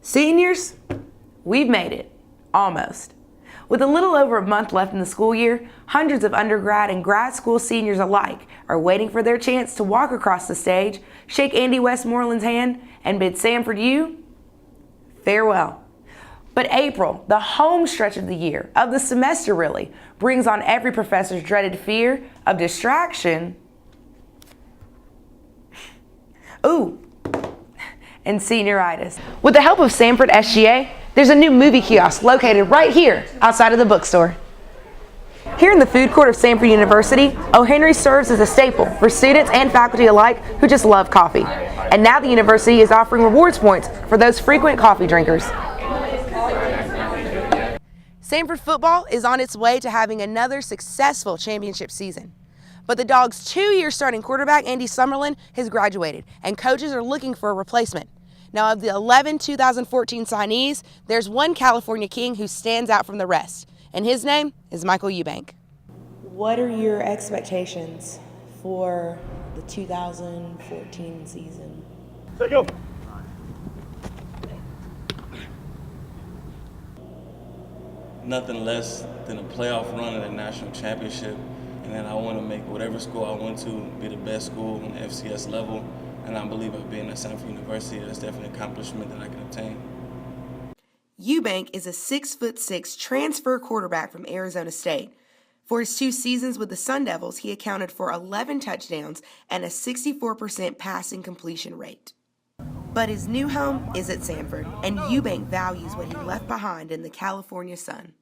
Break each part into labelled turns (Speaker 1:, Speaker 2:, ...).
Speaker 1: Seniors, we've made it. Almost. With a little over a month left in the school year, hundreds of undergrad and grad school seniors alike are waiting for their chance to walk across the stage, shake Andy Westmoreland's hand, and bid Samford U farewell. But April, the home stretch of the year, of the semester really, brings on every professor's dreaded fear of distraction. And senioritis. With the help of Samford SGA, there's a new movie kiosk located right here outside of the bookstore. Here in the food court of Samford University, O. Henry serves as a staple for students and faculty alike who just love coffee. And now the university is offering rewards points for those frequent coffee drinkers. Samford football is on its way to having another successful championship season. But the Dogs' 2-year starting quarterback, Andy Summerlin, has graduated, and coaches are looking for a replacement. Now, of the 11 2014 signees, there's one California King who stands out from the rest, and his name is Michael Eubank. What are your expectations for the 2014 season?
Speaker 2: Set, go. Nothing less than a playoff run at a national championship, and then I want to make whatever school I want to be the best school on the FCS level. And I believe by being at Samford University, that's definitely an accomplishment that I can obtain.
Speaker 1: Eubank is a 6'6" transfer quarterback from Arizona State. For his 2 seasons with the Sun Devils, he accounted for 11 touchdowns and a 64% passing completion rate. But his new home is at Samford, and Eubank values what he left behind in the California sun.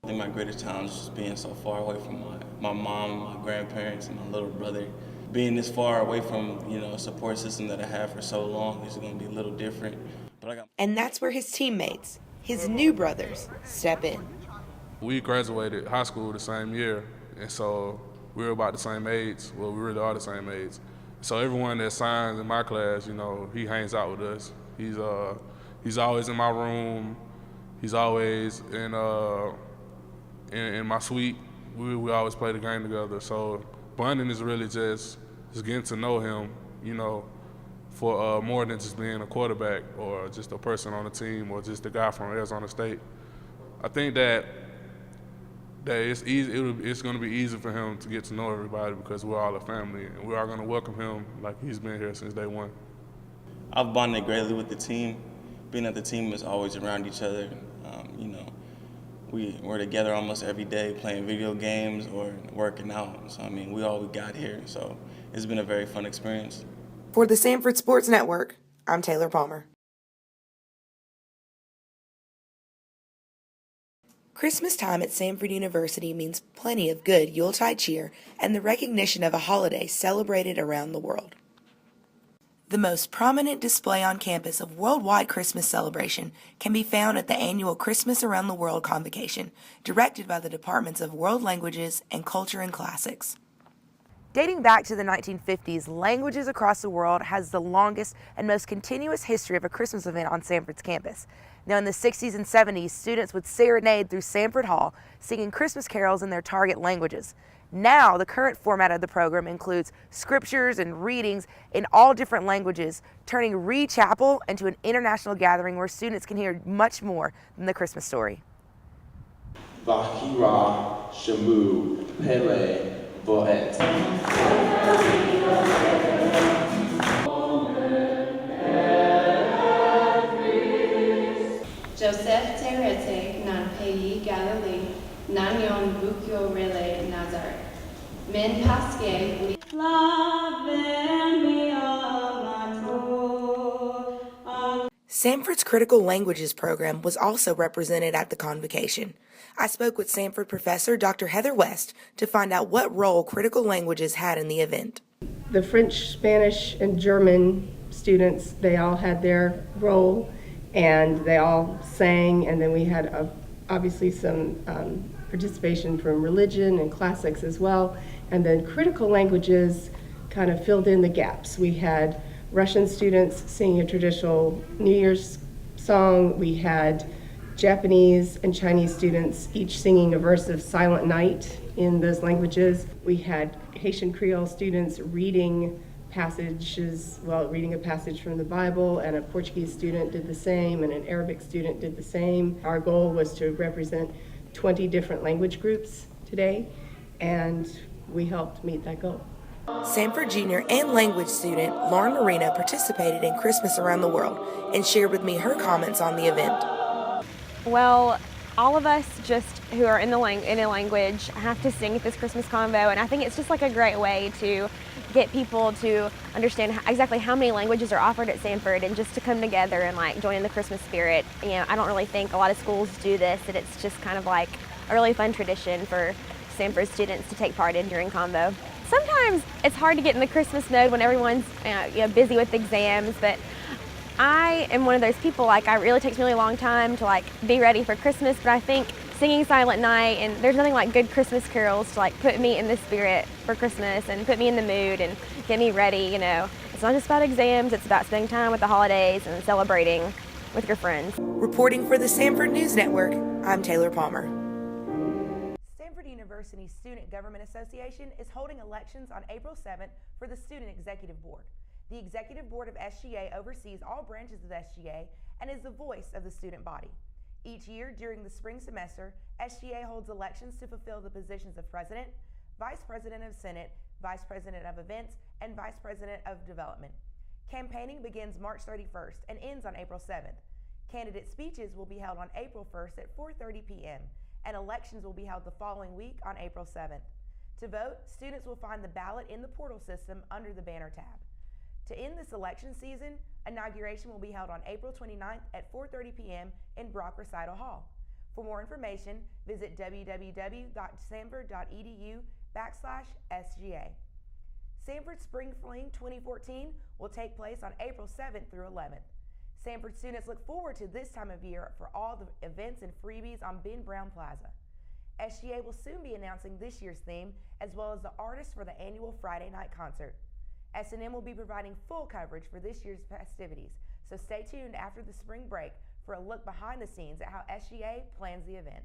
Speaker 2: I think my greatest challenge is just being so far away from my mom, my grandparents, and my little brother. Being this far away from, a support system that I have for so long is going to be a little different.
Speaker 1: And that's where his teammates, his new brothers, step in.
Speaker 3: We graduated high school the same year, and so we were about the same age. Well, we really are the same age. So everyone that signs in my class, he hangs out with us. He's always in my room. He's always in my suite. We always play the game together. So bonding is really just getting to know him, for more than just being a quarterback or just a person on the team or just a guy from Arizona State. I think that it's easy. It's going to be easy for him to get to know everybody because we're all a family, and we are going to welcome him like he's been here since day one.
Speaker 2: I've bonded greatly with the team. Being at the team is always around each other. We're together almost every day playing video games or working out. So, we all got here. So it's been a very fun experience.
Speaker 1: For the Samford Sports Network, I'm Taylor Palmer. Christmas time at Samford University means plenty of good Yuletide cheer and the recognition of a holiday celebrated around the world. The most prominent display on campus of worldwide Christmas celebration can be found at the annual Christmas Around the World convocation, directed by the Departments of World Languages and Culture and Classics. Dating back to the 1950s, Languages Across the World has the longest and most continuous history of a Christmas event on Samford's campus. Now, in the 60s and 70s, students would serenade through Samford Hall, singing Christmas carols in their target languages. Now, the current format of the program includes scriptures and readings in all different languages, turning Reed Chapel into an international gathering where students can hear much more than the Christmas story.
Speaker 4: Vahira Shamu Pele Boet.
Speaker 5: Joseph Terete nan Pei Galilee nan yon bukyo rele Nazar. Men paske
Speaker 1: Samford's Critical Languages program was also represented at the convocation. I spoke with Samford professor Dr. Heather West to find out what role critical languages had in the event.
Speaker 6: The French, Spanish, and German students, they all had their role, and they all sang, and then we had obviously some participation from religion and classics as well, and then critical languages kind of filled in the gaps. We had Russian students singing a traditional New Year's song. We had Japanese and Chinese students each singing a verse of Silent Night in those languages. We had Haitian Creole students reading passages, well, reading a passage from the Bible, and a Portuguese student did the same, and an Arabic student did the same. Our goal was to represent 20 different language groups today, and we helped meet that goal.
Speaker 1: Samford Junior and language student Lauren Marino participated in Christmas Around the World and shared with me her comments on the event.
Speaker 7: Well, all of us just who are in a language have to sing at this Christmas convo, and I think it's just like a great way to get people to understand exactly how many languages are offered at Samford, and just to come together and like join in the Christmas spirit. You know, I don't really think a lot of schools do this, and it's just kind of like a really fun tradition for Samford students to take part in during convo. Sometimes it's hard to get in the Christmas mode when everyone's busy with exams, but I am one of those people, like, it really takes me a really long time to like be ready for Christmas, but I think singing Silent Night, and there's nothing like good Christmas carols to like put me in the spirit for Christmas and put me in the mood and get me ready. You know, it's not just about exams, it's about spending time with the holidays and celebrating with your friends.
Speaker 1: Reporting for the Samford News Network, I'm Taylor Palmer. Samford University's Student Government Association is holding elections on April 7th for the Student Executive Board. The Executive Board of SGA oversees all branches of SGA and is the voice of the student body. Each year during the spring semester, SGA holds elections to fulfill the positions of President, Vice President of Senate, Vice President of Events, and Vice President of Development. Campaigning begins March 31st and ends on April 7th. Candidate speeches will be held on April 1st at 4:30 p.m. and elections will be held the following week on April 7th. To vote, students will find the ballot in the portal system under the banner tab. To end this election season, inauguration will be held on April 29th at 4:30 p.m. in Brock Recital Hall. For more information, visit www.samford.edu/SGA. Samford Spring Fling 2014 will take place on April 7th through 11th. Samford students look forward to this time of year for all the events and freebies on Ben Brown Plaza. SGA will soon be announcing this year's theme as well as the artists for the annual Friday night concert. S&M will be providing full coverage for this year's festivities, so stay tuned after the spring break for a look behind the scenes at how SGA plans the event.